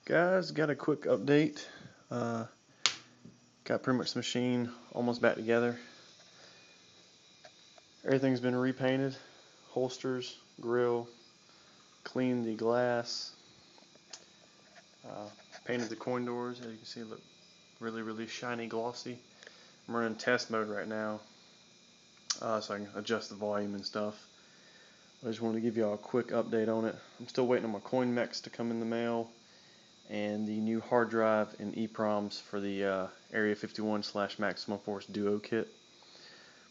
Guys, got a quick update. Got pretty much the machine almost back together. Everything's been repainted, holsters, grill, cleaned the glass, painted the coin doors. As you can see, look really shiny, glossy. I'm running test mode right now, so I can adjust the volume and stuff. I just wanted to give y'all a quick update on it. I'm still waiting on my coin mechs to come in the mail, and the new hard drive and EEPROMs for the Area 51 / Maximum Force Duo kit.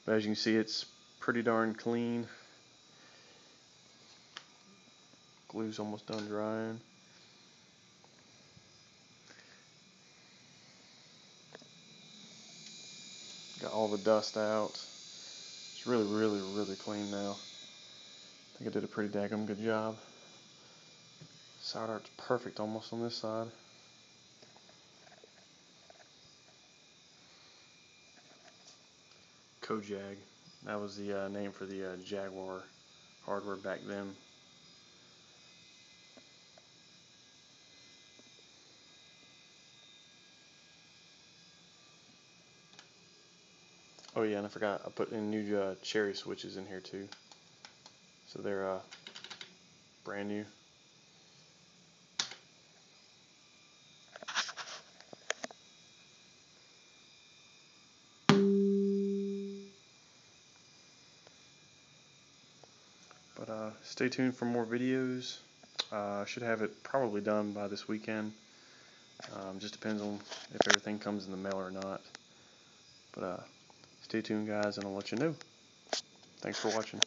But as you can see, it's pretty darn clean. Glue's almost done drying. Got all the dust out. It's really clean now. I think I did a pretty daggum good job. Solder art's perfect almost on this side. Kojag. That was the name for the Jaguar hardware back then. Oh yeah, and I forgot, I put in new cherry switches in here too. So they're brand new. But stay tuned for more videos. I should have it probably done by this weekend. Just depends on if everything comes in the mail or not. But stay tuned, guys, and I'll let you know. Thanks for watching.